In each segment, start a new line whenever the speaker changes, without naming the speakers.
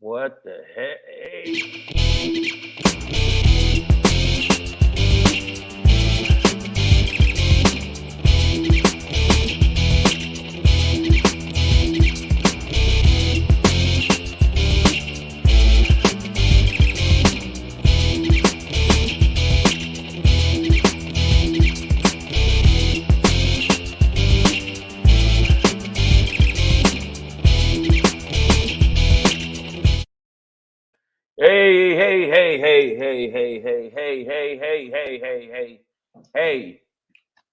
What the heck? Hey, hey, hey, hey, hey, hey, hey, hey, hey, hey, hey, hey, hey, hey.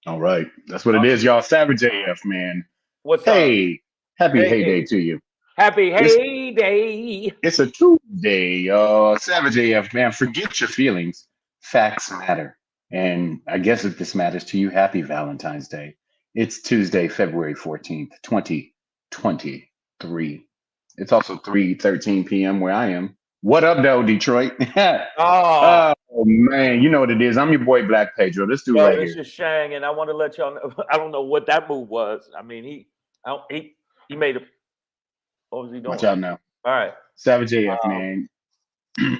All right. That's what
Uh,
it is, y'all. Savage AF, man.
what's up?
Hey, happy
Hey,
heyday
hey.
to you.
Happy
It's
heyday.
it's a Tuesday, y'all. Savage AF, man. Forget your feelings. Facts matter. And I guess if this matters to you, happy Valentine's Day. It's Tuesday, February 14th, 2023. It's also 3:13 p.m. where I am. What up, though, Detroit?
Oh,
Oh man, you know what it is. I'm your boy Black Pedro. This dude
yo,
right
this
here.
is Shang, and I want to let y'all know. I don't know what that move was. I mean, I don't, he made a. What was he
Watch
doing?
out now.
All right.
Savage AF,
Um,
man.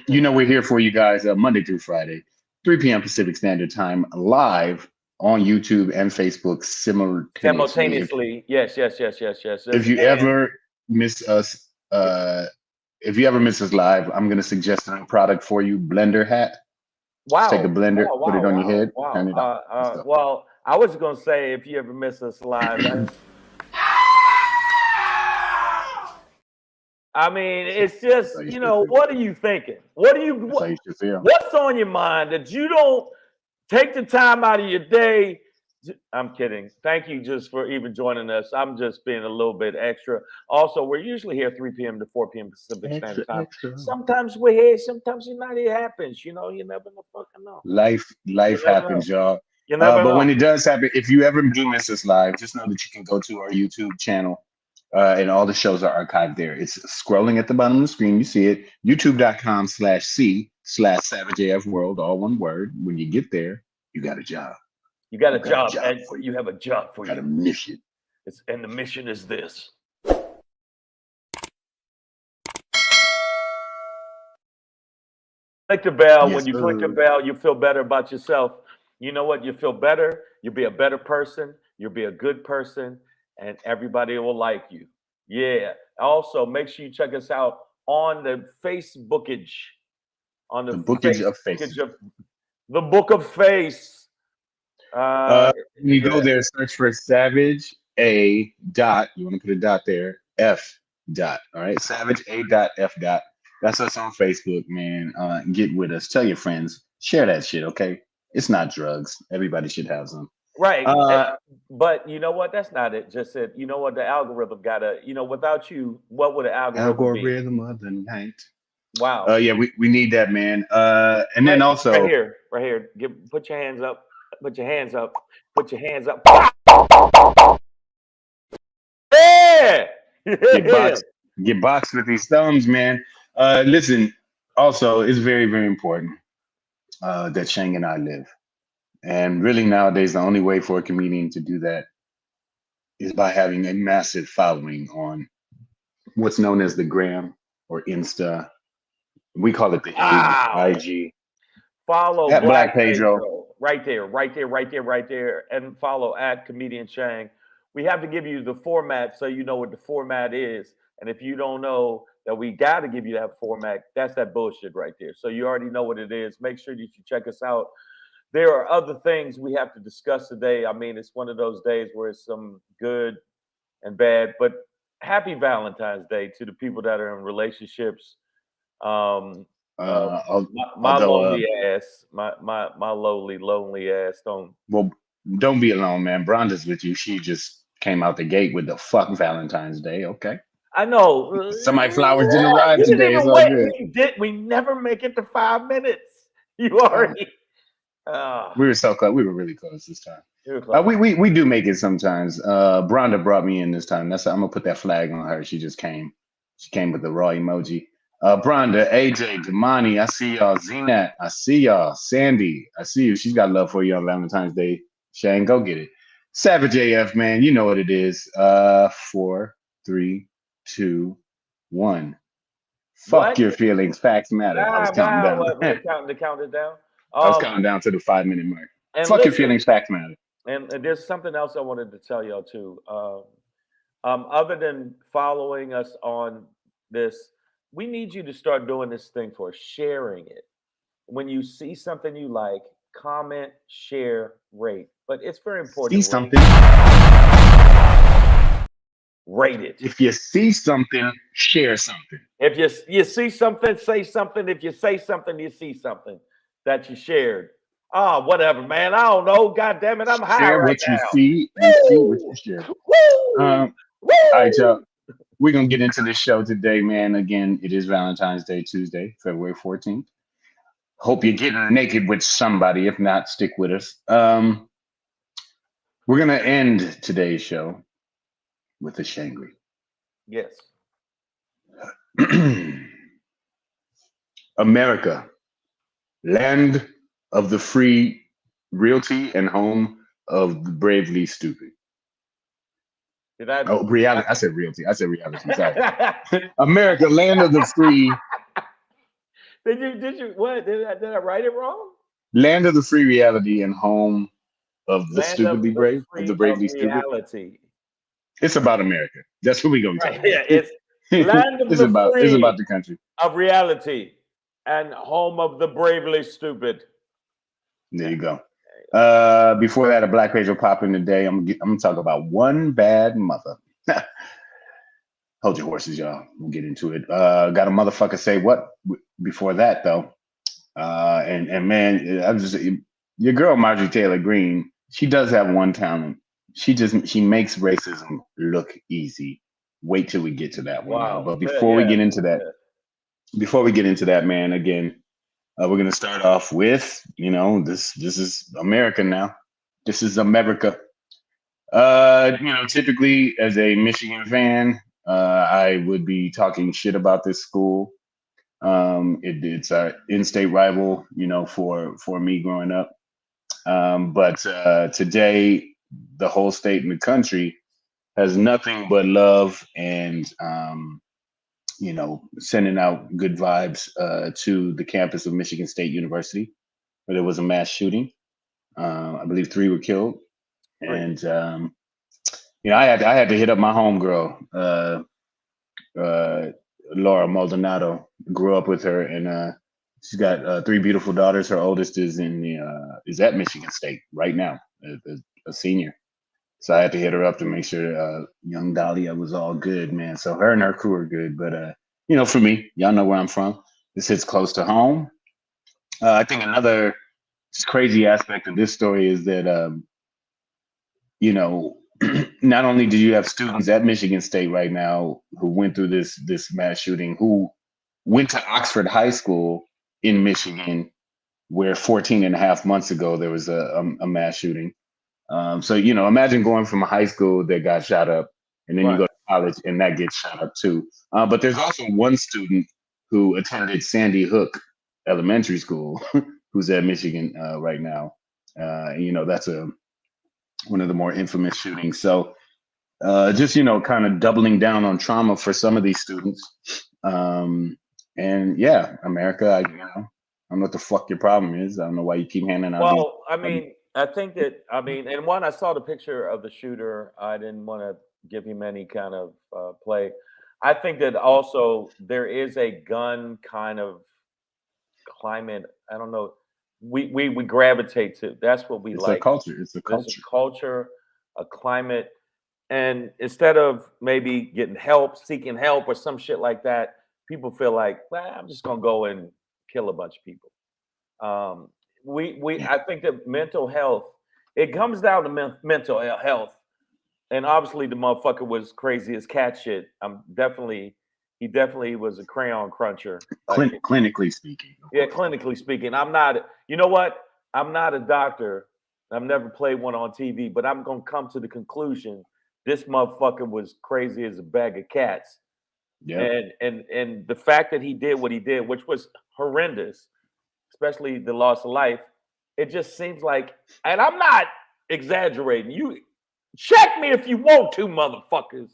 You know we're here for you guys Monday through Friday, 3 p.m. Pacific Standard Time, live on YouTube and Facebook simultaneously.
simultaneously, yes, yes, yes, yes, yes,
If
yes,
you
and
ever miss us, if you ever miss us live, I'm gonna suggest a new product for you: blender hat. Just take a
wow,
blender,
wow,
put it
wow,
on your
wow,
head,
wow.
turn it on. Let's go.
Well, I was gonna say if you ever miss us live, I mean, it's
That's
just
how you should feel.
what are you thinking? What do you
That's how you should feel.
what's on your mind that you don't take the time out of your day? I'm kidding. Thank you just for even joining us. I'm just being a little bit extra. Also, we're usually here 3 p.m. to 4 p.m. Pacific
Extra,
Standard Time.
extra.
Sometimes we're here, sometimes you're not. It happens. You never know. Fucking know. You
Life
never know.
happens, y'all.
You never
But when
know.
it does happen, if you ever do miss us live, just know that you can go to our YouTube channel, and all the shows are archived there. It's scrolling at the bottom of the screen. You see it, youtube.com/C/Savage AF World, all one word. When you get there, you got a job.
You got
You
a
got a
job,
job
and
for you.
you have a job for
Got a
you.
mission.
And the mission is this. Click the bell. When
Yes,
you click the
sir.
bell, you feel better about yourself. You know what? You feel better. You'll be a better person. You'll be a good person, and everybody will like you. Yeah. Also, make sure you check us out on the Facebookage, on the
The bookage of
Facebookage
faces.
of the Book of Face. Uh,
When you go
yeah.
there, search for Savage A dot. You want to put a dot there. F dot. All right. Savage A dot F dot. That's us on Facebook, man. Get with us. Tell your friends. Share that shit. Okay. It's not drugs. Everybody should have some.
Right.
Uh,
But you know what? That's not it. Just said, you know what? The algorithm gotta, without you, what would the algorithm be?
algorithm of the night.
Wow.
Yeah, we need that, man. And then
Right
also
here, right here. Put your hands up. Put your hands up. Put your hands up. Yeah.
get
Yeah.
boxed, get boxed with these thumbs, man. Listen. Also, it's very very important that Shang and I live. And really, nowadays, the only way for a comedian to do that is by having a massive following on what's known as the gram or Insta. We call it the IG,
Wow.
IG
Follow
at
Black
Black Pedro.
Pedro right there, right there, right there, right there, and follow at Comedian Shang. We have to give you the format so you know what the format is. And if you don't know that we got to give you that format, that's that bullshit right there. So you already know what it is. Make sure that you check us out. There are other things we have to discuss today. I mean, it's one of those days where it's some good and bad, but happy Valentine's Day to the people that are in relationships. Um, uh, my
Although,
lonely ass, my lowly lonely ass. Don't.
well, don't be alone, man. Bronda's with you. She just came out the gate with the fuck Valentine's Day. Okay.
I know.
Somebody flowers didn't arrive
We didn't
today. It's
even
all
wait.
good.
We never make it to 5 minutes. You
Oh,
already. Uh,
we were so close. We were really close this time.
you're close.
We do make it sometimes. Bronda brought me in this time. I'm gonna put that flag on her. She just came. She came with the raw emoji. Bronda, AJ, Damani, I see y'all. Zenat, I see y'all. Sandy, I see you. She's got love for you on Valentine's Day. Shane, go get it. Savage AF, man, you know what it is. 4, 3, 2, 1. Fuck
What?
your feelings. Facts matter. I was
Wow,
counting
wow.
down.
What, we're counting to count it down.
I was
Um,
counting down to the 5 minute mark.
and
Fuck your
listen,
feelings. Facts matter.
and there's something else I wanted to tell y'all too. Other than following us on this, we need you to start doing this thing for sharing it. When you see something you like, comment, share, rate. But it's very important
See
to rate.
something.
Rate it.
If you see something, share something.
If you see something, say something. If you say something, you see something that you shared. Ah, whatever, man. I don't know. God damn it, I'm high
Share
right
what you
now.
see. You see what you
Woo!
share.
Woo!
All right, y'all.
Woo!
We're gonna get into this show today, man. Again, it is Valentine's Day, Tuesday, February 14th. Hope you're getting naked with somebody. If not, stick with us. We're gonna end today's show with a Shangri.
Yes.
America, land of the free realty and home of the bravely stupid.
Did I?
Oh, reality. I said realty. I said reality. Sorry. America, land of the free,
Did you what? Did I write it wrong?
land of the free reality and home of the
Land of
stupidly
the
brave, of the
free of
bravely stupid.
reality.
It's about America. That's what we're gonna talk
Right. Yeah,
about.
it's land of
it's
the
about
free
the country.
of reality and home of the bravely stupid.
There you go. Before that, a black page will pop in today. I'm gonna talk about one bad mother. Hold your horses, y'all. We'll get into it. Got a motherfucker say what before that though. And man, I just your girl Marjorie Taylor Greene. She does have one talent. She makes racism look easy. Wait till we get to that one, y'all.
Wow.
But
Yeah, yeah,
before we get into that, man, again, we're gonna start off with this is America now. This is America. Typically as a Michigan fan, I would be talking shit about this school. It's our in-state rival, for me growing up. But today, the whole state and the country has nothing but love and sending out good vibes to the campus of Michigan State University, where there was a mass shooting. I believe 3 were killed,
right.
and I had to hit up my homegirl, Laura Maldonado. Grew up with her, and she's got 3 beautiful daughters. Her oldest is at Michigan State right now, a senior. So I had to hit her up to make sure young Dahlia was all good, man. So her and her crew are good, but for me, y'all know where I'm from. This hits close to home. I think another crazy aspect of this story is that not only do you have students at Michigan State right now who went through this mass shooting, who went to Oxford High School in Michigan, where 14 and a half months ago there was a mass shooting. So imagine going from a high school that got shot up, and then you
Right.
go to college and that gets shot up too. But there's also one student who attended Sandy Hook Elementary School, who's at Michigan right now. That's one of the more infamous shootings. So just kind of doubling down on trauma for some of these students. And yeah, America, I don't know what the fuck your problem is. I don't know why you keep handing out these.
Well, I mean, I think that and one, I saw the picture of the shooter. I didn't want to give him any kind of play. I think that also there is a gun kind of climate. I don't know. We gravitate to. That's what we
It's a
like.
culture. It's a
There's a
culture.
culture, a climate, and instead of maybe getting help, seeking help, or some shit like that, people feel like, well, I'm just gonna go and kill a bunch of people. Um,
Yeah.
I think that mental health, it comes down to mental health, and obviously the motherfucker was crazy as cat shit. He definitely was a crayon cruncher. Like,
Clinically speaking, of
yeah,
course.
clinically speaking, I'm not. You know what? I'm not a doctor. I've never played one on TV, but I'm gonna come to the conclusion this motherfucker was crazy as a bag of cats,
Yep.
and the fact that he did what he did, which was horrendous, especially the loss of life, it just seems like, and I'm not exaggerating. You check me if you want to, motherfuckers.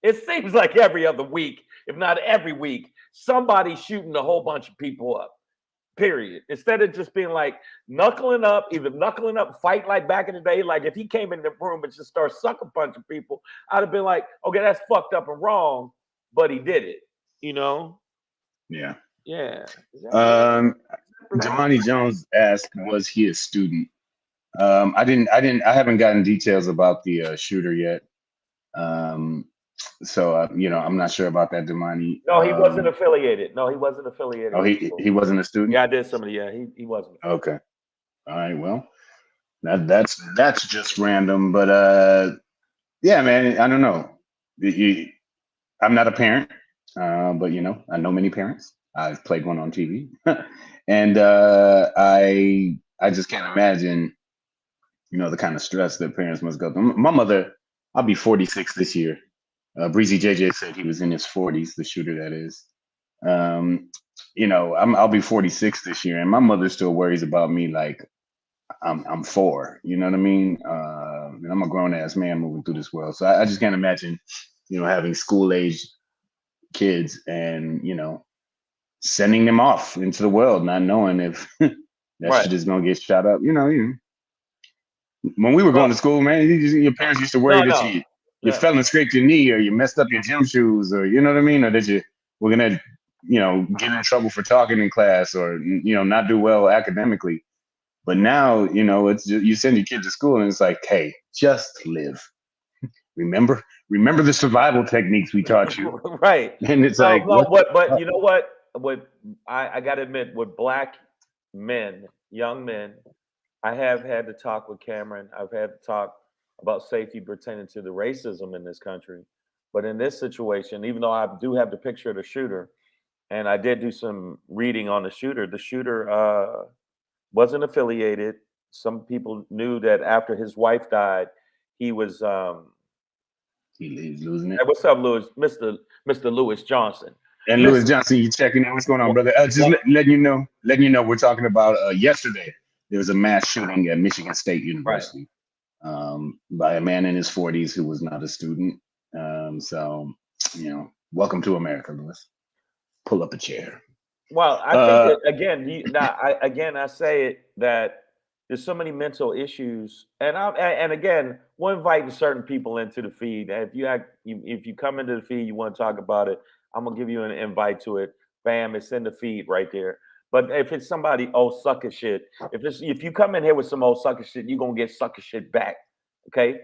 It seems like every other week if not every week, somebody shooting a whole bunch of people up. Period. Instead of just being like knuckling up, either knuckling up, fight like back in the day. Like if he came in the room and just started sucking a bunch of people, I'd have been like, okay, that's fucked up and wrong, but he did it. You know?
Yeah.
Yeah.
Damani Jones asked, was he a student? I haven't gotten details about the shooter yet. So you know, I'm not sure about that, Damani.
No, he wasn't affiliated. No, he wasn't affiliated.
Oh, he wasn't a student.
Yeah, I did some of the. Yeah, he wasn't.
Okay. All right. Well, that's just random, but yeah, man. I don't know. I'm not a parent, but you know, I know many parents. I've played one on TV, and I just can't imagine, you know, the kind of stress that parents must go through. My mother, I'll be 46 this year. Breezy JJ said he was in his 40s, the shooter that is. You know, I'll be 46 this year, and my mother still worries about me like I'm 4. You know what I mean? And I'm a grown ass man moving through this world, so I just can't imagine, you know, having school age kids and, you know, sending them off into the world, not knowing if that shit is gonna get shot up. You know, when we were going to school, man, your parents used to worry that you fell and scraped your knee, or you messed up your gym shoes, or you know what I mean, or that you were gonna, you know, get in trouble for talking in class, or you know, not do well academically. But now, you know, it's just, you send your kid to school, and it's like, hey, just live. Remember the survival techniques we taught you,
right?
And it's like,
but you know what? What I got to admit, with black men, young men, I have had to talk with Cameron. I've had to talk about safety pertaining to the racism in this country. But in this situation, even though I do have the picture of the shooter, and I did do some reading on the shooter wasn't affiliated. Some people knew that after his wife died, he was
he's losing it.
Hey, what's up, Lewis? Mr. Lewis Johnson.
And Lewis Johnson, you checking in? What's going on, brother? Just letting you know, we're talking about yesterday. There was a mass shooting at Michigan State University by a man in his 40s who was not a student. So, you know, welcome to America, Lewis. Pull up a chair.
Well, I think that, again, I say it that there's so many mental issues, and again, we're inviting certain people into the feed. If you come into the feed, you want to talk about it, I'm gonna give you an invite to it. Bam, it's in the feed right there. But if it's somebody sucker shit, if you come in here with some old sucker shit, you're gonna get sucker shit back. Okay.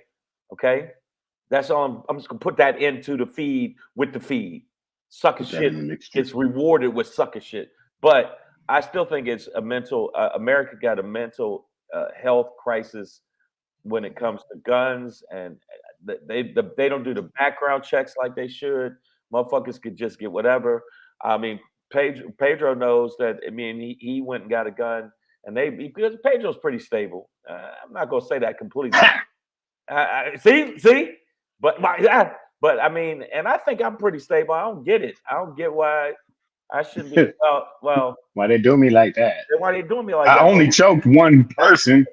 That's all. I'm just gonna put that into the feed with the feed. Sucker shit gets rewarded with sucker shit. But I still think it's a mental. America got a mental health crisis when it comes to guns, and they don't do the background checks like they should. Motherfuckers could just get whatever. I mean, Pedro knows that. I mean, he went and got a gun, and because Pedro's pretty stable. I'm not gonna say that completely. See, but I mean, and I think I'm pretty stable. I don't get it. I don't get why I shouldn't be. Well,
why they do me like that?
Why they doing me like that?
I only choked one person.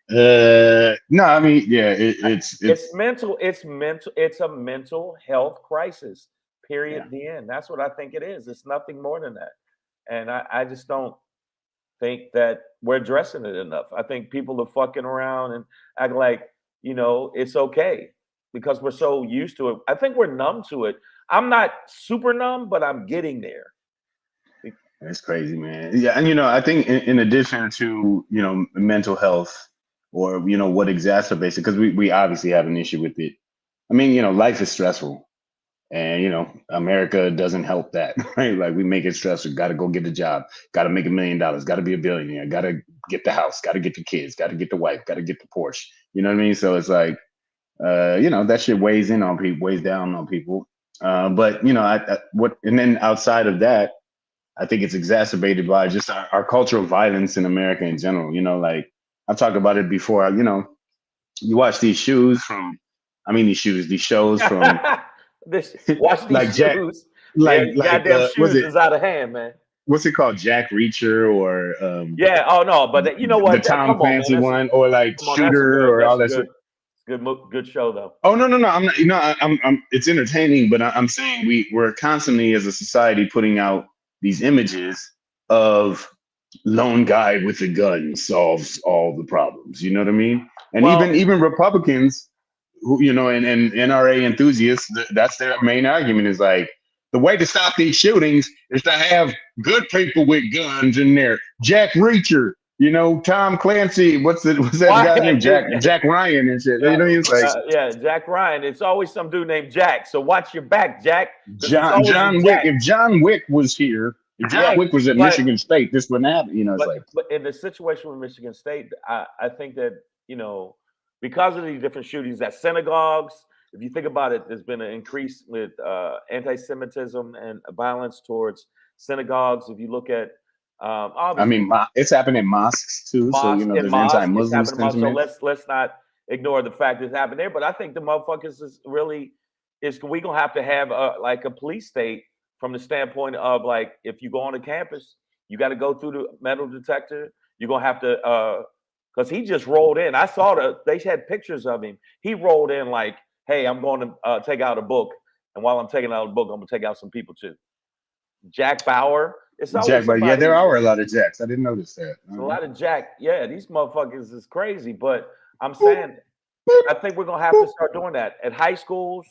No, I mean, yeah, it's
mental. It's mental. It's a mental health crisis. Period. The end. That's what I think it is. It's nothing more than that. And I just don't think that we're addressing it enough. I think people are fucking around and act like, you know, it's okay because we're so used to it. I think we're numb to it. I'm not super numb, but I'm getting there.
That's crazy, man. Yeah, and you know, I think in addition to, you know, mental health, or you know what exacerbates it, because we obviously have an issue with it. I mean, you know, life is stressful, and you know, America doesn't help that, right? Like we make it stressful. Got to go get a job. Got to make $1 million. Got to be a billionaire. Got to get the house. Got to get the kids. Got to get the wife. Got to get the Porsche. You know what I mean? So it's like, you know, that shit weighs down on people. But you know, and then outside of that, I think it's exacerbated by just our cultural violence in America in general. You know, like I've talked about it before. You know, you watch these shows from
watch these
shoes
like goddamn shoes is out of hand, man.
What's it called? Jack Reacher or
yeah. Oh no, but you know what?
The Tom Clancy one, or like Shooter, or all that shit.
Good show though.
Oh no, I'm not. I'm. It's entertaining, but I'm saying we're constantly as a society putting out these images of lone guy with a gun solves all the problems. You know what I mean? And
Well,
even Republicans, who and NRA enthusiasts, that's their main argument is like the way to stop these shootings is to have good people with guns in there. Jack Reacher, Tom Clancy. What's that
why?
guy named Jack Ryan and shit. You know, he's like.
Yeah, Jack Ryan. It's always some dude named Jack. So watch your back, Jack, because it's always a
John Wick.
Jack.
If John Wick was here, if
Yeah,
John Wick was at
but
Michigan State, this wouldn't happen. It's like,
but in the situation with Michigan State, I think that because of these different shootings at synagogues, if you think about it, there's been an increase with anti-Semitism and violence towards synagogues. If you look at
I
obviously
mean, it's happened in mosques too. So there's
it's
anti-Muslim
happened in mosques. So
sentiment.
let's not ignore the fact that it's happened there. But I think the motherfuckers is we gonna have to have like a police state from the standpoint of like if you go on a campus, you got to go through the metal detector. You're gonna have to because he just rolled in. I saw they had pictures of him. He rolled in like, hey, I'm going to take out a book, and while I'm taking out a book, I'm gonna take out some people too. Jack Bauer. It's always
But yeah,
somebody.
there are a lot of Jacks. I didn't notice that.
It's a lot of Jack. Yeah, these motherfuckers is crazy. But I'm saying, I think we're gonna have to start doing that at high schools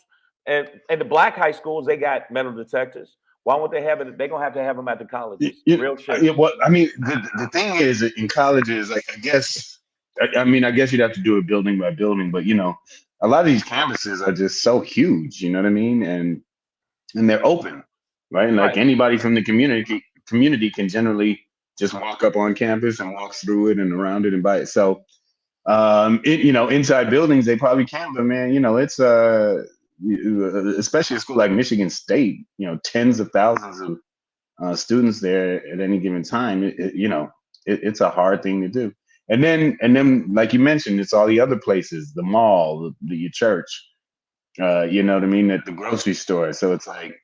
and the black high schools. They got metal detectors. Why won't they have it? They're gonna have them at the colleges. Real shit.
Yeah, well, I mean, the thing is, in colleges, like I guess you'd have to do it building by building, but a lot of these campuses are just so huge. You know what I mean? And they're open, right? And like
Right.
anybody from the community can generally just walk up on campus and walk through it and around it and by it. So, inside buildings they probably can, but man, it's especially a school like Michigan State, tens of thousands of students there at any given time. It's a hard thing to do. And then, like you mentioned, it's all the other places, the mall, your church, you know what I mean, at the grocery store. So it's like,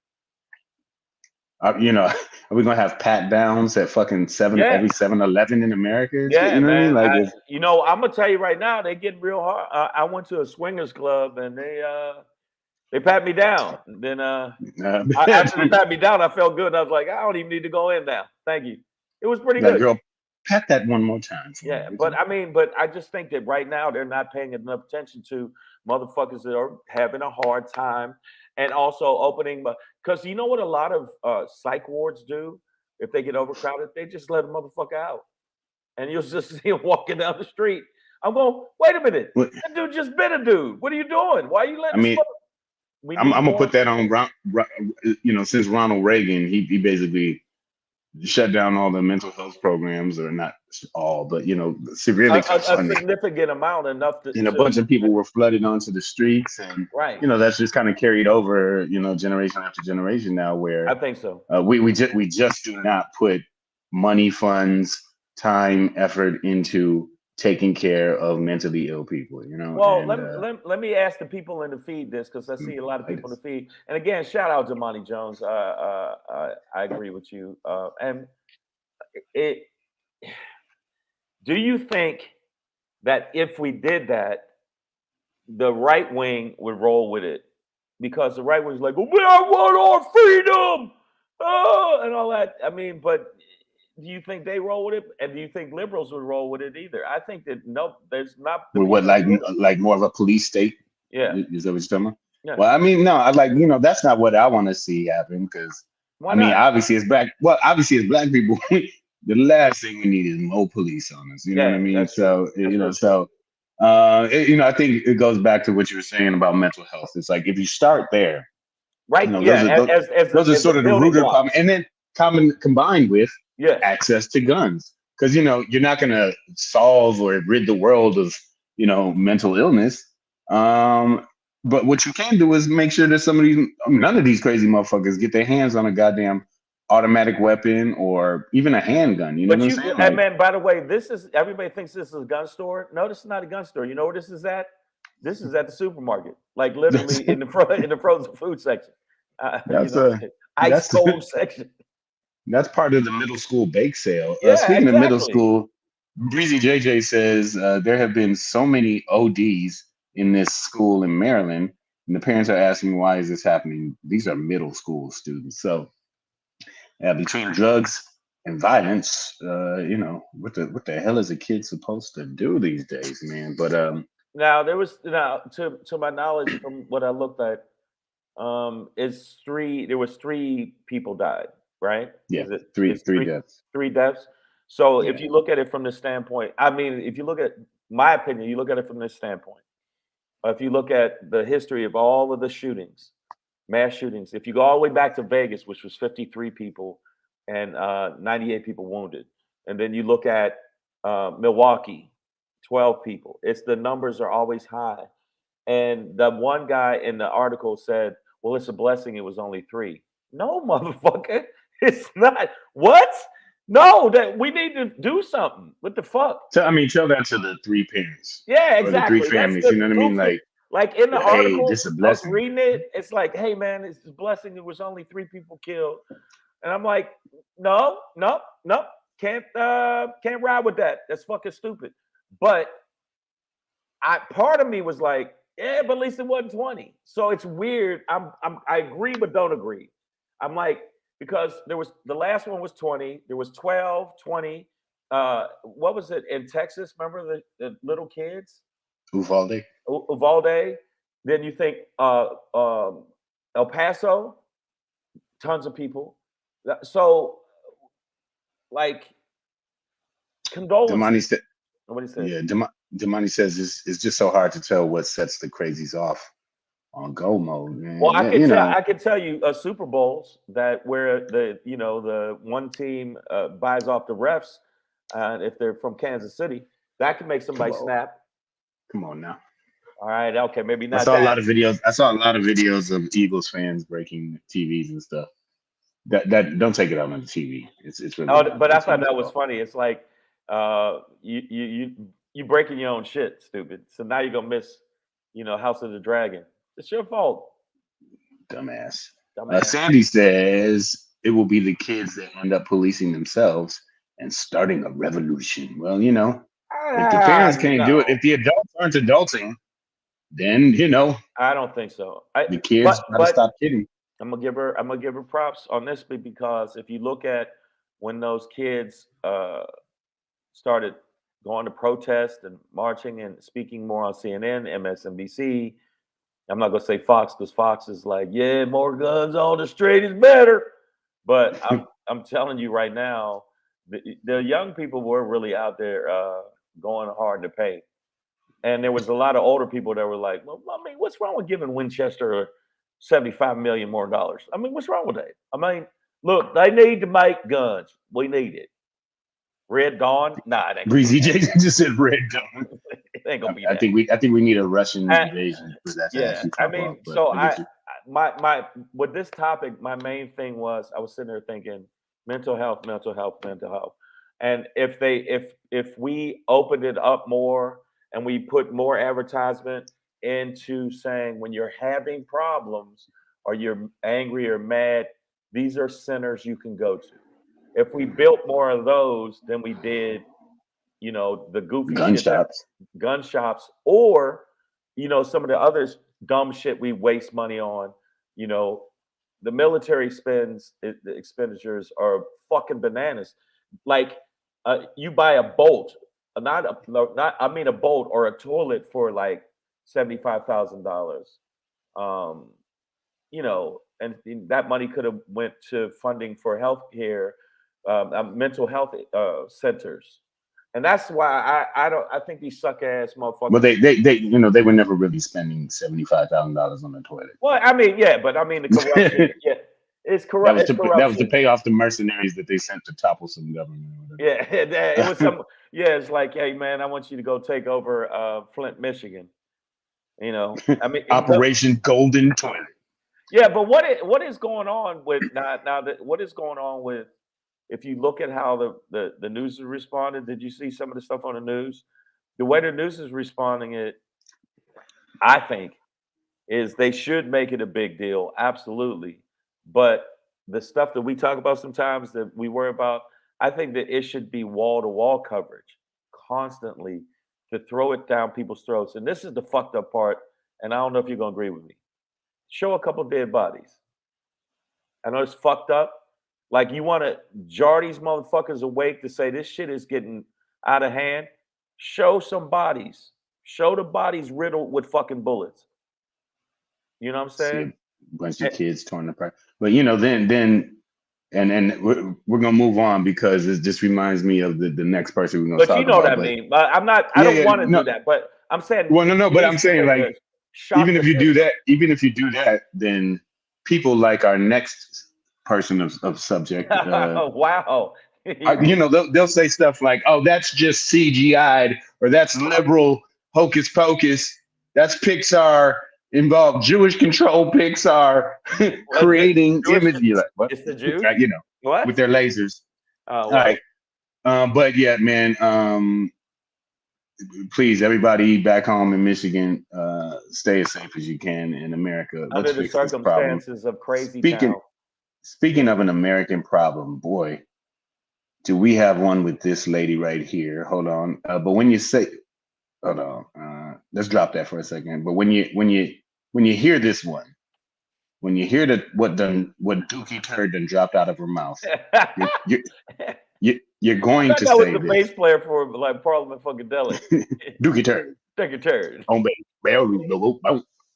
are we gonna have pat downs at fucking every 7-Eleven in America? And shit,
Yeah,
you know what I mean?
man.
Like,
I'm gonna tell you right now, they getting real hard. I went to a swingers club and they pat me down. Then after they pat me down, I felt good. I was like, I don't even need to go in now. Thank you. It was pretty
like,
good.
girl, pat that one more time.
Yeah, but I just think that right now they're not paying enough attention to motherfuckers that are having a hard time, and also opening. Because you know what a lot of psych wards do if they get overcrowded, they just let a motherfucker out, and you'll just see him walking down the street. I'm going, wait a minute,
What-
that dude just bit a dude. What are you doing? Why are you
I
letting?
mean, I'm gonna put that on. Since Ronald Reagan, he basically shut down all the mental health programs, or not all, but severely cut
a
funding.
significant amount, enough to.
And a bunch of people were flooded onto the streets, and
Right.
that's just kind of carried over, generation after generation now. Where
I think so.
we just do not put money, funds, time, effort into taking care of mentally ill people.
Well,
And,
let me ask the people in the feed this because I see a lot of people in the feed. And again, shout out to Monty Jones. I agree with you. And it. Do you think that if we did that, the right wing would roll with it? Because the right wing's like, well, we want our freedom, and all that. I mean, but do you think they roll with it? And do you think liberals would roll with it either? I think that no, there's not.
with what, like more of a police state?
Yeah.
Is that what you're talking about?
Yeah.
Well, I mean, no, I like, that's not what I want to see happen, because
Why
I mean,
not?
obviously as black people, the last thing we need is more police on us. You know what I mean?
that's
So,
true.
I think it goes back to what you were saying about mental health. It's like, if you start there,
Right.
those are sort of the root of the problem. And then combined with access to guns. Because, you're not going to solve or rid the world of, mental illness. But what you can do is make sure that none of these crazy motherfuckers get their hands on a goddamn automatic weapon or even a handgun. You know what I'm saying?
And man, by the way, everybody thinks this is a gun store. No, this is not a gun store. You know where this is at? This is at the supermarket, like literally in the frozen food section. Ice cold section.
That's part of the middle school bake sale.
Yeah,
Speaking of middle
exactly.
school, Breezy JJ says there have been so many ODs in this school in Maryland, and the parents are asking why is this happening. These are middle school students, so between drugs and violence, what the hell is a kid supposed to do these days, man? But
Now there was now to my knowledge from what I looked at, it's three. There was three people died, right?
yeah,
Is it?
three
It's
three
three
deaths.
three deaths. So if
Yeah,
you look at it from the standpoint, I mean, if you look at my opinion, you look at it from this standpoint. If you look at the history of all of the shootings, mass shootings, if you go all the way back to Vegas, which was 53 people and 98 people wounded, and then you look at Milwaukee, 12 people, it's the numbers are always high. And the one guy in the article said, "Well, it's a blessing. It was only three." No, motherfucker, it's not. What? No, that we need to do something. What the fuck?
so I mean, tell that to the three parents
Yeah,
or the three
exactly. That's
families.
the
You know what I mean?
goofy. Like in the
Hey,
article,
this is a
I was
blessing.
reading it. It's like, hey man, it's a blessing. There was only three people killed, and I'm like, no, no, no, can't ride with that. That's fucking stupid. But I part of me was like, yeah, but at least it wasn't 20. So it's weird. I agree but don't agree. I'm like, because there was the last one was 20, there was 12, 20. What was it in Texas? Remember the little kids?
Uvalde.
Uvalde. Then you think El Paso, tons of people. So like
Damani
condolences.
said,
Nobody said.
yeah, Damani says it's just so hard to tell what sets the crazies off on go mode,
Well,
man. Yeah,
I could tell you Super Bowls that where the one team buys off the refs, if they're from Kansas City, that can make somebody
whoa,
snap.
come on now.
All right, okay, maybe
I
not
saw a
that.
lot of videos. I saw a lot of videos of Eagles fans breaking TVs and stuff. That don't take it out on the TV. It's really
Oh,
not.
but I
It's
thought
funny
that
as
was
well.
funny. It's like you breaking your own shit, stupid. So now you're gonna miss, House of the Dragon. It's your fault,
Dumbass.
dumbass.
Sandy says it will be the kids that end up policing themselves and starting a revolution. Well, if the parents can't do it,
No,
if the adults aren't adulting, then
I don't think so. I
the kids
but
got to
but
stop kidding.
I'm gonna give her props on this because if you look at when those kids started going to protest and marching and speaking more on CNN, MSNBC, I'm not gonna say Fox because Fox is like, yeah, more guns on the street is better. But I'm telling you right now, the young people were really out there going hard to pay. And there was a lot of older people that were like, well, I mean, what's wrong with giving Winchester 75 million more dollars? I mean, what's wrong with that? I mean, look, they need to make guns. We need it. Red Dawn? Nah, it ain't gonna be
Breezy
that.
J just said red dawn.
It ain't gonna be
I
that.
think we need a Russian
Uh,
invasion for that to
yeah,
actually
I
pop off.
mean,
But
so
I get you.
my with this topic, my main thing was I was sitting there thinking mental health, mental health, mental health. And if we opened it up more and we put more advertisement into saying when you're having problems or you're angry or mad, these are centers you can go to. If we built more of those than we did, the goofy
Gun
shit that
shops.
gun shops or some of the other dumb shit we waste money on. You know, the military the expenditures are fucking bananas. Like you buy a bolt, not a no, not I mean a bolt or a toilet for like $75,000. Um, and that money could have went to funding for healthcare, mental health centers, and that's why I don't. I think these suck ass
Well,
motherfuckers.
they were never really spending $75,000 on the toilet.
Well, I mean, yeah, but I mean the corruption. Yeah, it's corrupt. It's
That was to
corruption.
pay off the mercenaries that they sent to topple some government or
Yeah, it was
whatever.
some. Yeah, it's like, hey man, I want you to go take over Flint, Michigan. I mean,
Operation Golden Toilet.
yeah, but what is going on with now that what is going on with if you look at how the news has responded? Did you see some of the stuff on the news? The way the news is responding it, I think, is they should make it a big deal, absolutely. But the stuff that we talk about sometimes that we worry about, I think that it should be wall to wall coverage constantly to throw it down people's throats. And this is the fucked up part. And I don't know if you're gonna agree with me. Show a couple dead bodies. I know it's fucked up. Like you want to jar these motherfuckers awake to say this shit is getting out of hand. Show some bodies. Show the bodies riddled with fucking bullets. You know what I'm
See
saying?
a bunch of kids torn apart. But and we're gonna move on because it just reminds me of the next person we're gonna
But
talk
you know what
about.
I
But
mean. I'm not. I
yeah,
don't
yeah,
want to
no,
do that. But I'm saying
well, no, but I'm
these
saying like
niggas shot
even
the
if you do
system.
that, then people like our next person of subject,
Wow.
they'll say stuff like, "Oh, that's just CGI'd," or "That's liberal hocus pocus." That's Pixar involved Jewish controlled Pixar
What,
creating
Jewish?
image. You're like, what?
It's the Jews.
With
What?
their lasers.
Oh
All
wow.
right. But yeah, man. Please, everybody back home in Michigan, stay as safe as you can in America. Let's
Under the
fix this problem.
circumstances of crazy
Speaking
town.
speaking of an American problem, boy, do we have one with this lady right here? Hold on. But when you say, hold on, let's drop that for a second. But when you hear this one, when you hear that what Dookie Turd done dropped out of her mouth, you're, you're going
That
to
guy was
say
the
this.
bass player for like Parliament Funkadelic.
Dookie Turd.
Take a turn.
Oh, baby.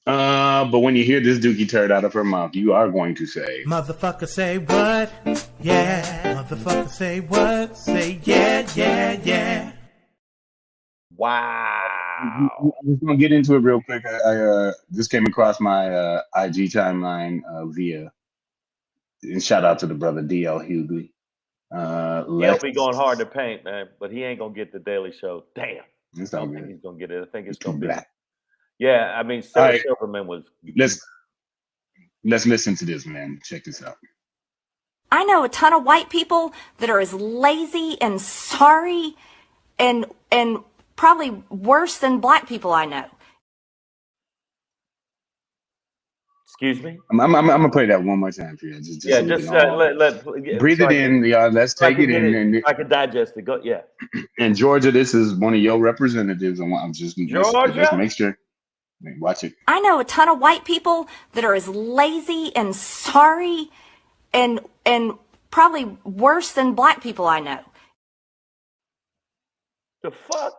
But when you hear this Dookie Turd out of her mouth, you are going to say,
Motherfucker say what? Yeah. Motherfucker say what? Say yeah, yeah, yeah.
Wow.
I'm just gonna get into it real quick. I just came across my IG timeline via, and shout out to the brother DL Hughley.
He'll be going hard to paint, man, but he ain't gonna get the Daily Show. Damn.
It's
I
all
don't think
good.
he's gonna get it. I think it's
Too
gonna be.
black.
Yeah, I mean,
All
Sarah
right,
Silverman was.
let's listen to this, man. Check this out.
I know a ton of white people that are as lazy and sorry and probably worse than black people I know.
Excuse me.
I'm gonna play that one more time for you, just
Yeah,
so we
just
can all breathe
so
it in. Yeah, let's
so I
take
can
it
get
in.
it.
And
So I can digest it. Go. Yeah.
in Georgia, this is one of your representatives. I'm just let's
Georgia.
make sure. Watch it.
I know a ton of white people that are as lazy and sorry and probably worse than black people I know.
The fuck.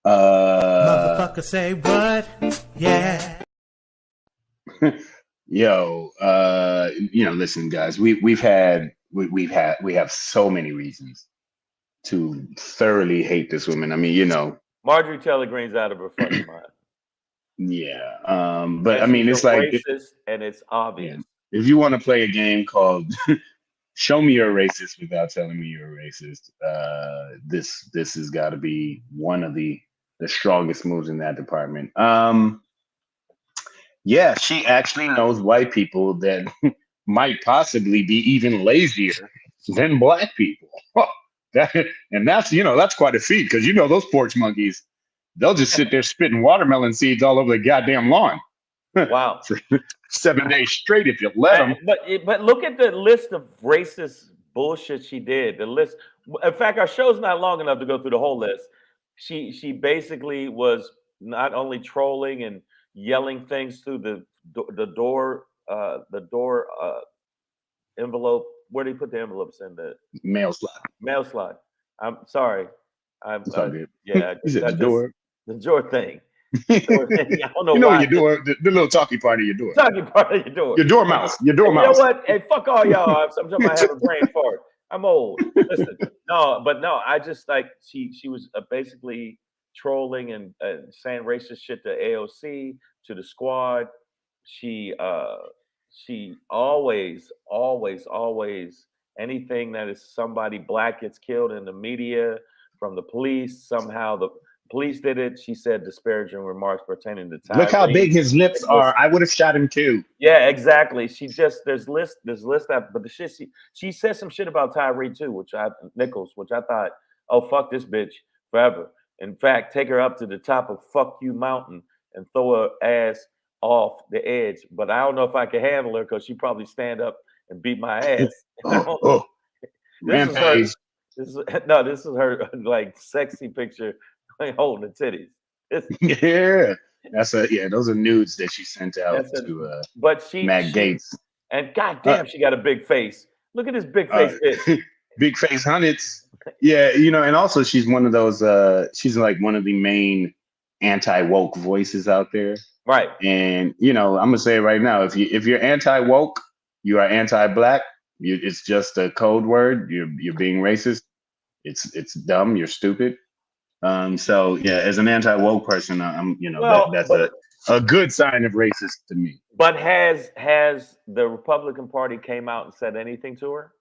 Motherfucker say what? Yeah.
Yo, listen, guys, we have so many reasons to thoroughly hate this woman. I mean,
Marjorie Taylor Greene's out of her fucking mind.
yeah. But
And
I mean,
she's a
it's like
racist, and it's obvious.
if you want to play a game called "Show Me You're a Racist" without telling me you're a racist, this has got to be one of the strongest moves in that department. Yeah, she actually knows white people that might possibly be even lazier than black people. That's quite a feat because those porch monkeys, they'll just sit there spitting watermelon seeds all over the goddamn lawn.
Wow.
For 7 days straight if you let them.
But look at the list of racist bullshit she did. The list. In fact, our show's not long enough to go through the whole list. She basically was not only trolling and yelling things through the door envelope. Where do you put the envelopes in the
Mail slot.
mail slot? I'm sorry.
It's all good.
Yeah,
You said the
just
door.
the door thing. I don't know
You know
why.
your door, the little talkie part of your door.
Talking part of your door.
Your dormouse. Your
You know
dormouse.
what? Hey, fuck all y'all. Sometimes I have a brain fart. I'm old. Listen, no, I just like she was basically trolling and saying racist shit to AOC, to the squad. She always anything that is somebody black gets killed in the media from the police. Somehow the police did it. She said disparaging remarks pertaining to Tyree.
Look how big his lips are. I would have shot him too.
Yeah, exactly. She just there's list that, but the shit she said some shit about Tyree too, Nichols, which I thought, oh fuck this bitch forever. In fact, take her up to the top of fuck you mountain and throw her ass off the edge. But I don't know if I can handle her because she probably stand up and beat my ass.
Rampage.
This is her like sexy picture holding the titties.
Yeah, those are nudes that she sent out
That's a,
to
but
Matt Gates.
and
Uh,
goddamn, she got a big face. Look at this big
uh,
face bitch.
Big face hundreds. Yeah, and also she's one of those. She's like one of the main anti-woke voices out there.
Right.
And I'm gonna say it right now: if you're anti-woke, you are anti-black. It's just a code word. You're being racist. It's dumb. You're stupid. So yeah, as an anti-woke person, I'm
Well,
that's a good sign of racist to me.
but has the Republican Party came out and said anything to her?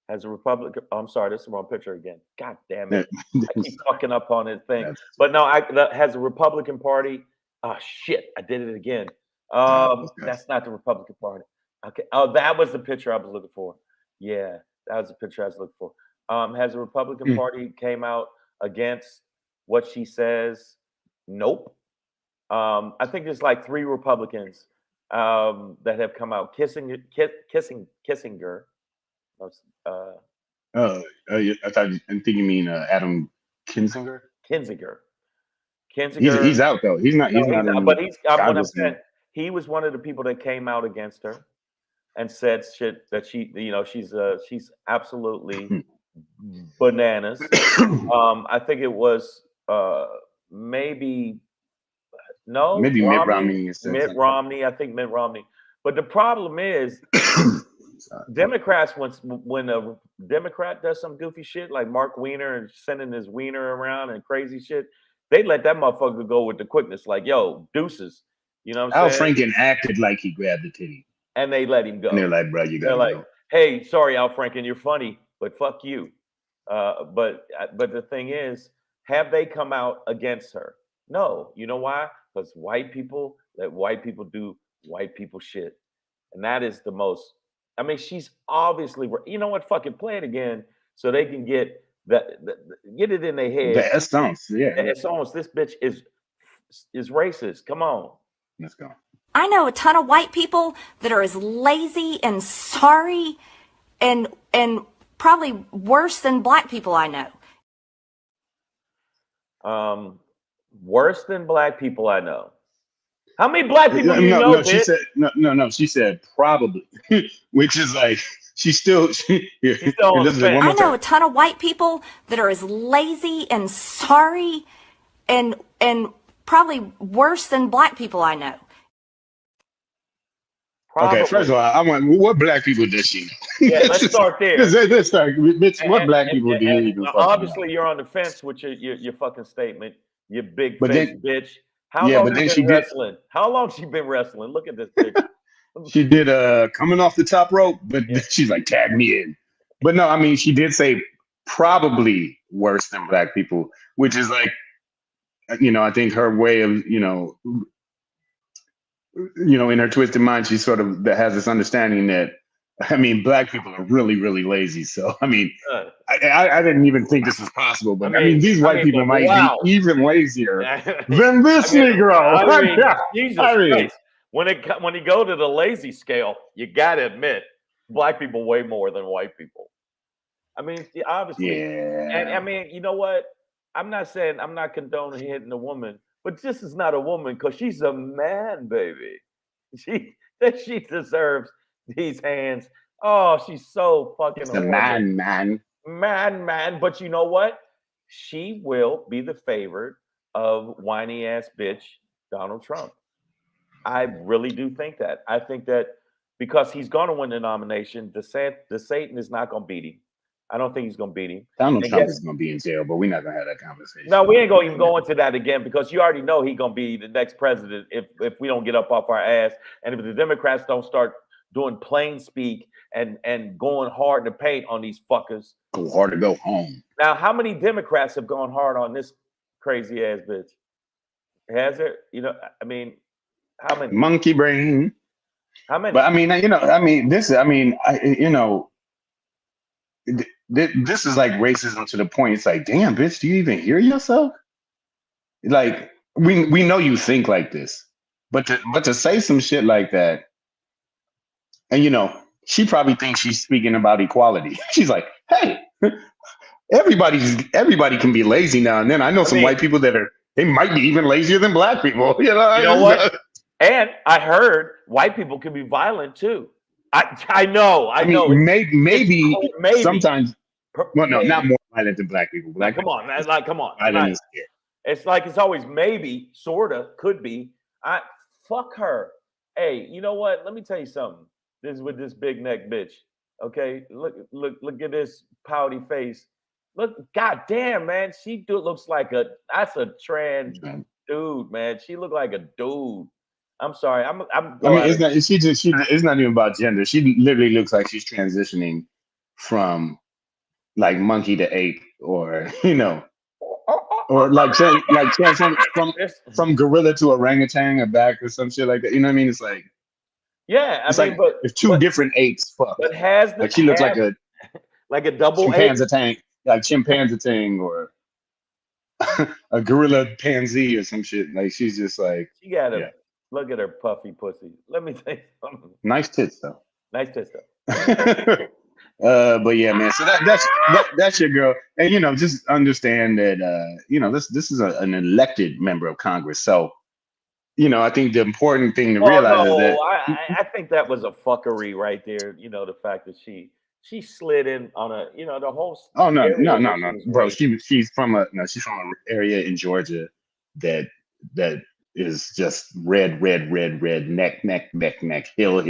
Has the Republican? Oh, I'm sorry, this is the wrong picture again. God damn it! I keep fucking up on this thing.
That's-
But no, has the Republican Party? Oh shit! I did it again. That's not the Republican Party. Okay. Oh, that was the picture I was looking for. Yeah, that was the picture I was looking for. Has the Republican Party came out against what she says? Nope. I think there's like 3 Republicans that have come out. Kissinger. Uh,
I think you mean Adam Kinzinger.
Kinzinger.
He's out though. He's not.
No,
He's not in
but what I'm
Congress.
saying, he was one of the people that came out against her and said shit that she's absolutely bananas. I think it was maybe
Maybe Mitt Romney.
Mitt Romney. I think Mitt Romney. But the problem is, Democrats, when a Democrat does some goofy shit like Mark Wiener and sending his wiener around and crazy shit, they let that motherfucker go with the quickness, like, yo, deuces. You know what I'm
Al
saying?
Franken acted like he grabbed the titty.
And they let him go.
And they're like, bro, you gotta go.
Hey, sorry, Al Franken, you're funny, but fuck you. But the thing is, have they come out against her? No. You know why? Because white people let white people do white people shit. And that is the most. I mean, she's obviously. You know what? Fucking play it again, so they can get get it in their head.
The essence, yeah.
It's almost this bitch is racist. Come on.
Let's go.
I know a ton of white people that are as lazy and sorry and probably worse than black people I know.
Worse than black people I know. How many black people do you know?
No, she said no. She said probably, which is like she's still on the fence.
I know a ton of white people that are as lazy and sorry and probably worse than black people I know.
Probably.
Okay, first of all, I want what black people does she know?
Yeah, let's start there.
Let's start. What black people do you even?
Obviously, you're on the fence with your fucking statement. You big face bitch. How long she been wrestling? How long she been wrestling? Look at this picture.
She did coming off the top rope, but she's like, tag me in. But no, I mean, she did say probably worse than black people, which is like, I think her way of, in her twisted mind, she sort of has this understanding that, I mean, black people are really, really lazy. So, I mean, I didn't even think this was possible, but I mean these white people might be even lazier than this Negro.
Jesus Christ. When you go to the lazy scale, you got to admit, black people way more than white people. I mean, obviously.
Yeah.
And I mean, you know what? I'm not saying I'm not condoning hitting a woman, but this is not a woman because she's a man, baby. She deserves these hands. Oh, she's so fucking
a man.
But you know what? She will be the favorite of whiny ass bitch Donald Trump. I really do think that. I think that because he's going to win the nomination, the Satan is not going to beat him. I don't think he's going to beat him.
Donald Trump is going to be in jail, but we're not going to have that conversation.
No, we ain't going to even go into that again because you already know he's going to be the next president if we don't get up off our ass. And if the Democrats don't start doing plain speak and going hard in the paint on these fuckers.
Go hard to go home.
Now, how many Democrats have gone hard on this crazy ass bitch? Has there? I mean, how many?
Monkey brain.
How many?
But I mean, this is like racism to the point. It's like, damn, bitch, do you even hear yourself? Like, we know you think like this, but to say some shit like that, and she probably thinks she's speaking about equality. She's like, hey, everybody can be lazy now and then. I know
I
some
mean,
white people they might be even lazier than black people.
you know what? And I heard white people can be violent too. I know,
I
I
mean,
know.
maybe
Maybe,
sometimes. Well, no, not
maybe.
more violent than black people.
Like,
Black
come
people
on,
are
man.
just
Like, come on.
violent
Like,
and scared.
it's like it's always maybe, sorta, could be. I fuck her. Hey, you know what? Let me tell you something. This is with this big neck bitch. Okay, look at this pouty face. Look, goddamn, man, looks like that's a trans
Right.
dude, man. She look like a dude. I'm sorry. I'm
I
go
mean,
at
it's
it.
not. It's not even about gender. She literally looks like she's transitioning from like monkey to ape, or or like transform from gorilla to orangutan or back or some shit like that. You know what I mean?
Yeah, I
It's
mean,
like if two different apes fucked.
but has the
Like she looks like a
like a double A.
chimpanzee, like chimpanzee or a gorilla pansy or some shit. Like she's just like,
She got
yeah,
a look at her puffy pussy. Let me tell you something.
nice tits though.
Nice test up.
But yeah, man. So that's your girl, and just understand that this is an elected member of Congress. So I think the important thing to
Well,
realize is
no,
that
I think that was a fuckery right there. You know, the fact that she slid in on the whole
oh no
area
no no
where
no
she was
bro,
raised.
she's from an area in Georgia that that is just red neck hill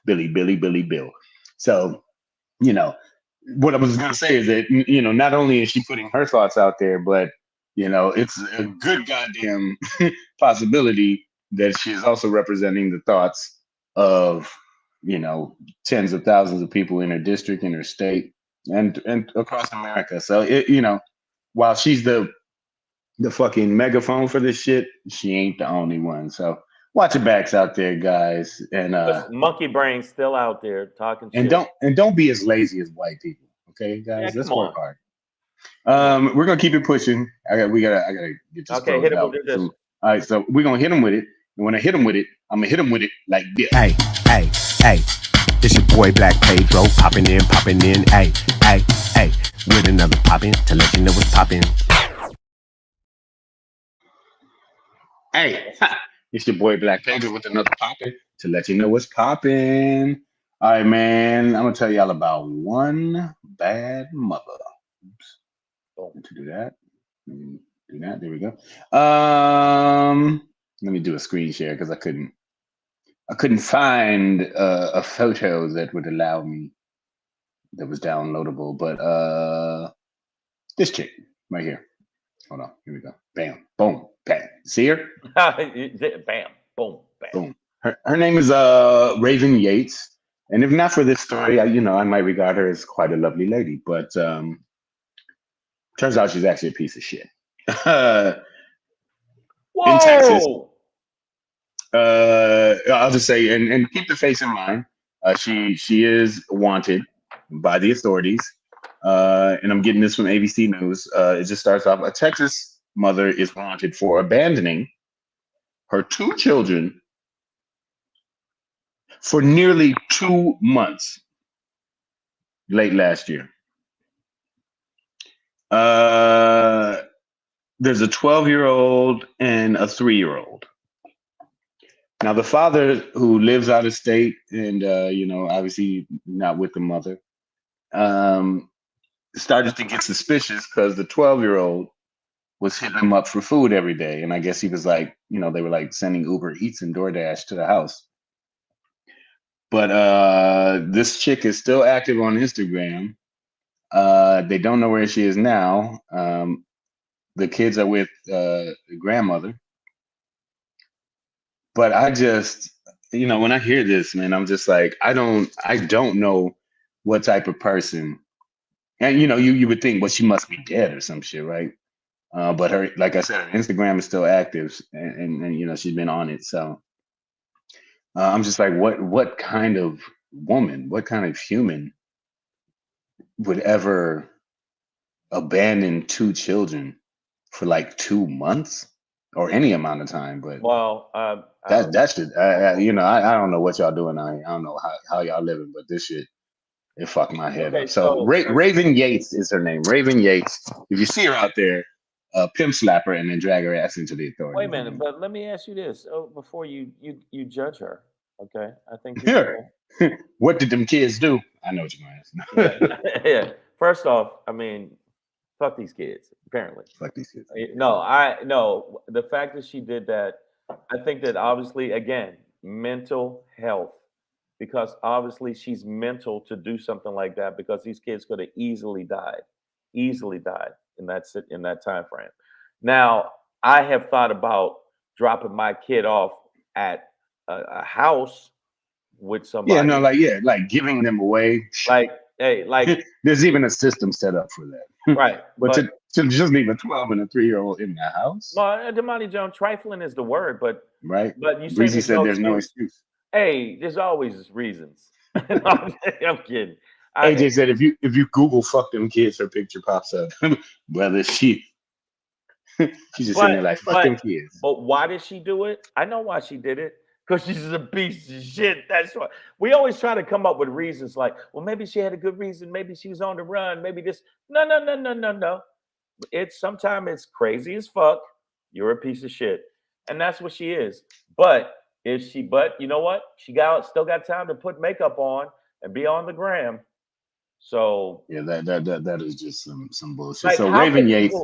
Billy Bill. So you know what I was going to say is that not only is she putting her thoughts out there, but it's a good goddamn possibility that she is also representing the thoughts of tens of thousands of people in her district, in her state, and across America. So while she's the fucking megaphone for this shit, she ain't the only one. So watch your backs out there, guys, and
This monkey brain still out there talking
and
shit.
don't be as lazy as white people. Okay,
Yeah,
guys, let's
come
work
on.
hard.
Come on.
We're gonna keep it pushing. I gotta get this
Okay, hit
closed
him
out.
with this.
So, all right, so we're gonna hit him with it. And when I hit him with it, I'm gonna hit him with it like this.
Hey, it's your boy Black Pedro, popping in, hey, with another poppin' to let you know what's poppin'.
Hey, it's your boy Black Pedro with another poppin' to let you know what's poppin'. All right, man. I'm gonna tell y'all about one bad mother. Oops. To do that. Let me do that. There we go. Let me do a screen share because I couldn't find a photo that would allow me that was downloadable. But this chick right here. Hold on. Here we go. Bam. Boom. Bam. See her?
Bam. Boom. Bam.
Boom. Her name is Raven Yates. And if not for this story, I might regard her as quite a lovely lady. But turns out she's actually a piece of shit. In Texas. I'll just say, and keep the face in mind. She is wanted by the authorities, and I'm getting this from ABC News. It just starts off: a Texas mother is wanted for abandoning her two children for nearly 2 months late last year. There's a 12-year-old and a 3-year-old. Now, the father, who lives out of state and, obviously not with the mother, started to get suspicious because the 12-year-old was hitting him up for food every day. And I guess he was like, they were like sending Uber Eats and DoorDash to the house. But this chick is still active on Instagram. They don't know where she is now. The kids are with the grandmother. But I just, when I hear this, man, I'm just like, I don't know what type of person. And you would think, well, she must be dead or some shit, right? But her, like I said, her Instagram is still active, and she's been on it. So I'm just like, what kind of woman, what kind of human would ever abandon two children for like 2 months or any amount of time? But
Well,
that should, I don't know what y'all doing out here. I don't know how y'all living, but this shit It fucked my head
Okay,
up. So
so
Raven Yates is her name. Raven Yates. If you see her out there, pimp slap her and then drag her ass into the
wait a
authorities.
minute, but let me ask you this before you judge her. Okay, I think you
Here.
should.
What did them kids do? I know what you're going to ask.
Yeah, yeah. First off, I mean, fuck these kids. Apparently,
Fuck these kids.
no. The fact that she did that, I think that obviously, again, mental health, because obviously she's mental to do something like that because these kids could have easily died in that time frame. Now, I have thought about dropping my kid off at a house with
Yeah, no,
somebody,
like giving them away.
like, hey, like,
There's even a system set up for that.
right,
But
but
to just leave a 12 and a 3-year-old in the house,
well, Damani Jones, trifling is the word,
right?
but you say
Breezy
there's
said
no
there's no
excuse.
excuse.
Hey, there's always reasons. No, I'm kidding.
AJ said if you Google fuck them kids, her picture pops up. Whether she's just sitting there like fuck them kids.
But why did she do it? I know why she did it. Because she's a piece of shit. That's why we always try to come up with reasons like, well, maybe she had a good reason, maybe she was on the run, maybe this. No. It's sometimes it's crazy as fuck. You're a piece of shit. And that's what she is. But you know what? Still got time to put makeup on and be on the gram. So
Yeah, that is just some bullshit.
like,
So Raven Yates,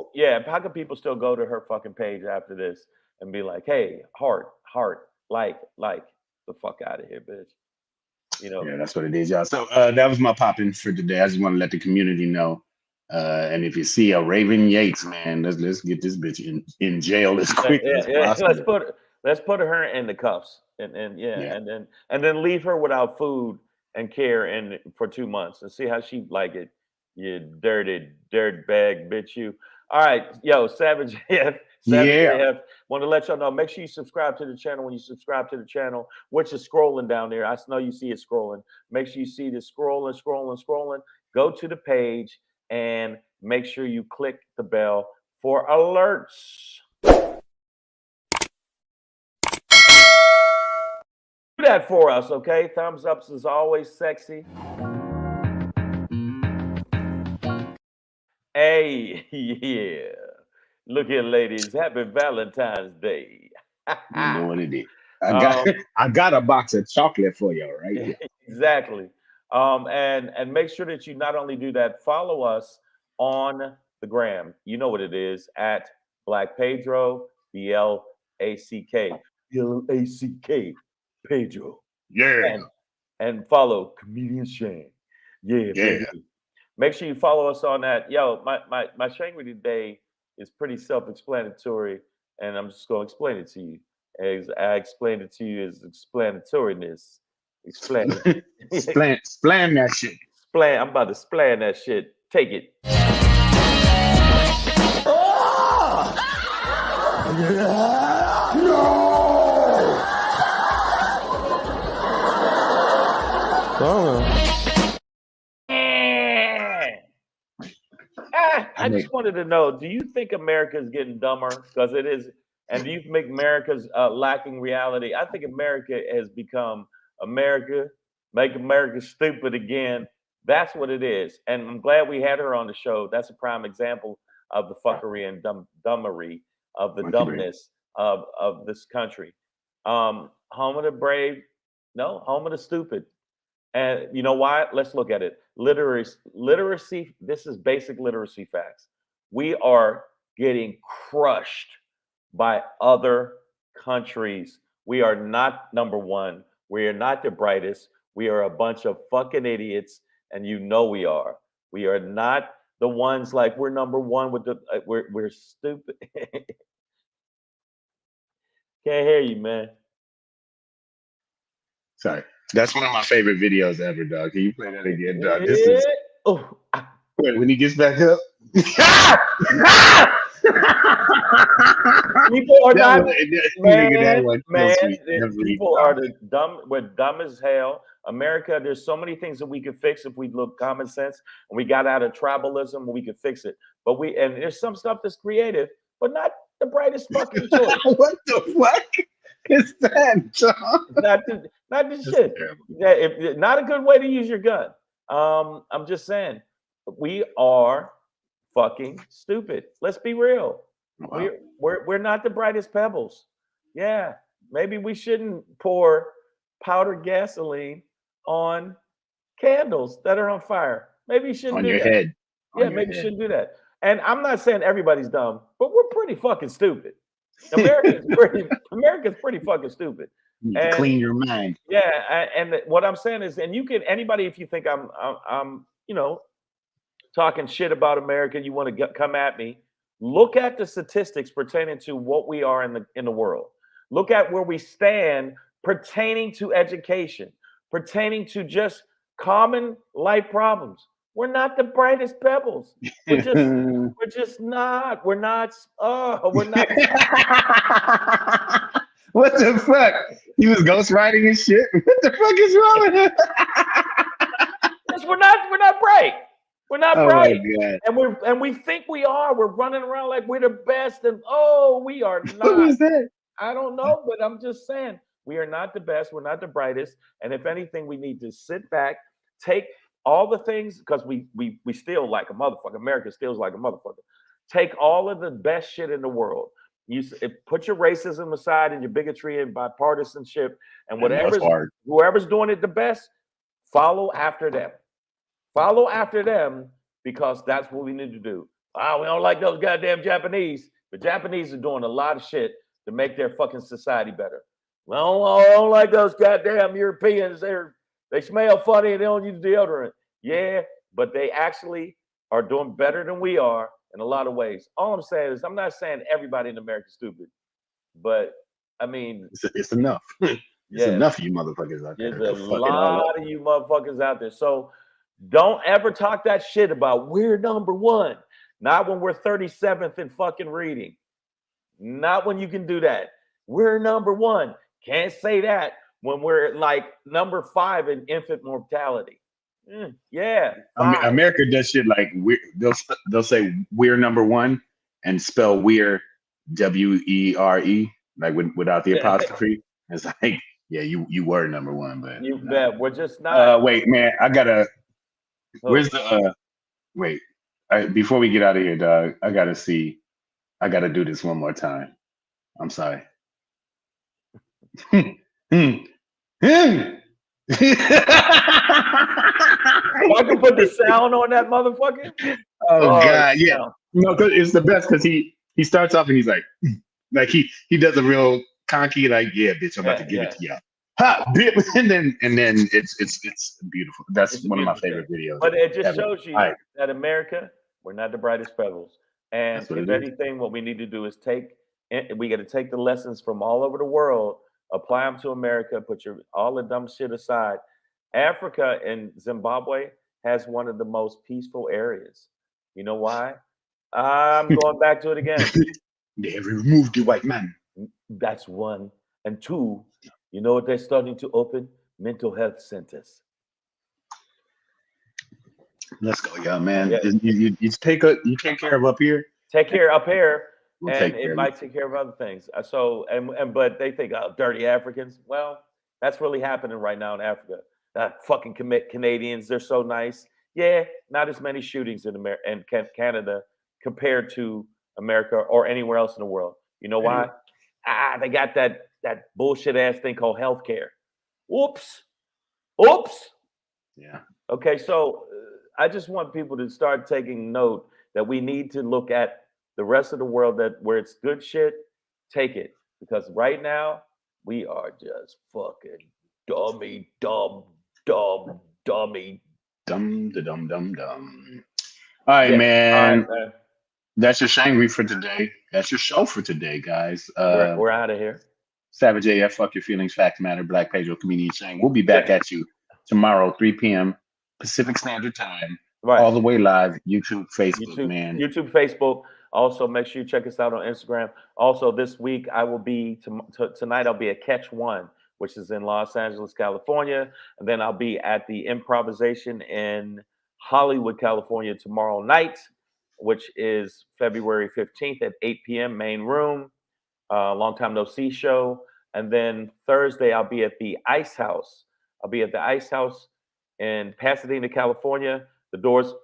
how can people still go to her fucking page after this and be like, hey, heart, like, the fuck out of here, bitch. You know,
yeah, that's what it is, y'all. So that was my popping for today. I just want to let the community know. And if you see a Raven Yates, man, let's get this bitch in jail as quick as
yeah.
possible.
Let's put her in the cuffs and
Yeah.
and then leave her without food and care and for 2 months and see how she like it. You dirty dirt bag bitch, you. All right, yo, Savage
Yeah.
AF. Want to let y'all know. Make sure you subscribe to the channel. When you subscribe to the channel, which is scrolling down there, I know you see it scrolling. Make sure you see this scrolling. Go to the page and make sure you click the bell for alerts. Do that for us, okay? Thumbs ups is always sexy. Hey, yeah. Look here, ladies. Happy Valentine's Day.
You know what it is.
Um,
I got a box of chocolate for you right here.
exactly. And make sure that you not only do that, follow us on the gram. You know what it is at Black Pedro, BLACK. BLACK Pedro.
Yeah.
And follow Comedian Shane. Yeah,
Yeah.
baby. Make sure you follow us on that. Yo, my Shangri today is pretty self-explanatory, and I'm just gonna explain it to you. As I explained it to you as explanatoriness. Explain it.
Splam that shit.
I'm about to splan that shit. Take it. I just wanted to know, do you think America is getting dumber? Because it is. And do you think America's lacking reality? I think America has become America, make America stupid again. That's what it is. And I'm glad we had her on the show. That's a prime example of the fuckery and dumbery of the dumbness of this country. Home of the brave, no, home of the stupid. And you know why? Let's look at it. Literacy, this is basic literacy facts. We are getting crushed by other countries. We are not number one. We are not the brightest. We are a bunch of fucking idiots, and you know we are. We are not the ones like we're number one with the we're stupid. Can't hear you, man.
Sorry. That's one of my favorite videos ever, dog. Can you play that again, dog? This is when he gets back up.
People are not,
man.
People are we're dumb as hell. America, there's so many things that we could fix if we look common sense and we got out of tribalism, we could fix it. But and there's some stuff that's creative, but not the brightest fucking choice.
What the fuck is that, John?
Not the shit. Not a good way to use your gun. I'm just saying, we are fucking stupid. Let's be real.
Wow.
We're not the brightest pebbles. Yeah, maybe we shouldn't pour powdered gasoline on candles that are on fire. Maybe you shouldn't
On
do
your
that.
head.
Yeah,
On your
maybe you
head.
shouldn't do that. And I'm not saying everybody's dumb, but we're pretty fucking stupid. America's pretty fucking stupid.
You need to
And
clean your mind.
yeah, and what I'm saying is, and you can anybody if you think I'm talking shit about America, you want to come at me. Look at the statistics pertaining to what we are in the world. Look at where we stand pertaining to education, pertaining to just common life problems. We're not the brightest pebbles. We're just not. We're not. Oh, we're not.
What the fuck? He was ghostwriting and shit. What the fuck is wrong with him?
Because we're not bright. We're not
Oh my
bright.
god.
And we think we are. We're running around like we're the best, and we are
What
not.
was that?
I don't know, but I'm just saying we are not the best. We're not the brightest, and if anything, we need to sit back, take all the things because we steal like a motherfucker. America steals like a motherfucker. Take all of the best shit in the world. Put your racism aside and your bigotry and bipartisanship and
I know it's hard.
whoever's doing it the best, follow after them. Follow after them because that's what we need to do. We don't like those goddamn Japanese. The Japanese are doing a lot of shit to make their fucking society better. Well, I don't like those goddamn Europeans. They smell funny and they don't use deodorant. Yeah, but they actually are doing better than we are in a lot of ways. All I'm saying is I'm not saying everybody in America is stupid, but I mean,
It's enough. It's
yeah,
enough of you motherfuckers out there
there's a
to fuck it all up.
lot of you motherfuckers out there. So don't ever talk that shit about we're number one. Not when we're 37th in fucking reading. Not when you can do that. We're number one. Can't say that when we're like number 5 in infant mortality. Yeah, 5.
America does shit like they'll say we're number one and spell we're WERE like without the apostrophe. It's like yeah, you were number one, but
you bet. We're just not.
Wait, man, I gotta. Where's the wait? Before we get out of here, dog, I gotta do this one more time. I'm sorry.
I can put the sound on that motherfucker.
Oh god, yeah.
Sound.
No, cause it's the best because he starts off and he's like he does a real conky like yeah, bitch, I'm about to give it to you. Ha, bitch, and then it's beautiful. That's one of my favorite videos.
But it just
ever.
shows you that America, we're not the brightest pebbles. And if anything, what we need to do is we got to take the lessons from all over the world, apply them to America, put all the dumb shit aside. Africa and Zimbabwe has one of the most peaceful areas. You know why? I'm going back to it again.
They have removed the white man.
That's one. And 2, you know what they're starting to open? Mental health centers.
Let's go, y'all, man.
Yeah.
You take care of up here.
Take care up here,
We'll
and
take care
it
of
might take care of other things. But they think, dirty Africans. Well, that's really happening right now in Africa. Fucking Canadians, they're so nice. Yeah, not as many shootings in Canada compared to America or anywhere else in the world. You know why? They got that bullshit ass thing called healthcare. Oops.
Yeah.
Okay, so I just want people to start taking note that we need to look at the rest of the world where it's good shit, take it. Because right now, we are just fucking dummy, dummy.
Dum. All right, man.
All right,
That's your Shangri for today. That's your show for today, guys.
We're out of here.
Savage AF, fuck your feelings, facts matter. Black Pedro, comedian Shang. We'll be back at you tomorrow, 3 p.m. Pacific Standard Time.
Right.
All the way live, YouTube, Facebook, man.
YouTube, Facebook. Also, make sure you check us out on Instagram. Also, this week I will be tonight. I'll be at Catch One, which is in Los Angeles, California, and then I'll be at the Improvisation in Hollywood, California tomorrow night, which is February 15th at 8 p.m. Main room. Long time no see show. And then Thursday I'll be at the Ice House. I'll be at the Ice House in Pasadena, California. The doors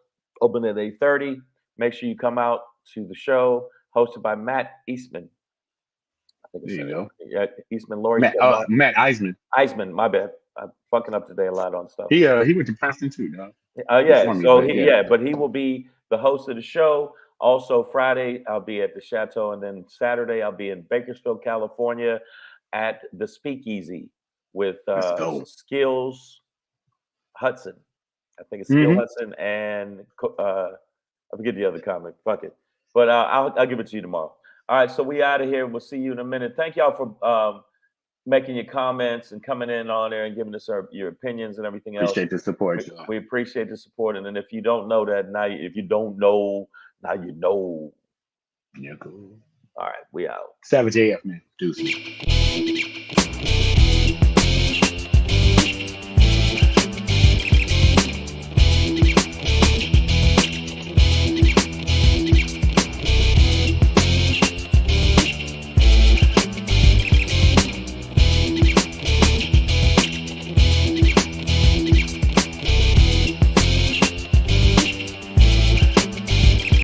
open at 8:30. Make sure you come out to the show, hosted by Matt Eastman. I think
There you go.
Yeah, Eastman, Laurie.
Matt Eisman.
Eisman, my bad. I'm fucking up today a lot on stuff.
He went to Princeton too, dog.
Yeah. So but he will be the host of the show. Also, Friday I'll be at the Chateau, and then Saturday I'll be in Bakersfield, California, at the Speakeasy with Skills Hudson. I think it's Skill Hudson and I forget the other comic. Fuck it. But I'll give it to you tomorrow. All right, so we out of here. We'll see you in a minute. Thank y'all for making your comments and coming in on there and giving us your opinions and everything else.
Appreciate the support, y'all.
We appreciate the support. And then if you don't know that, now if you don't know, now you know.
Yeah, cool.
All right, we out.
Savage AF, man. Deuces.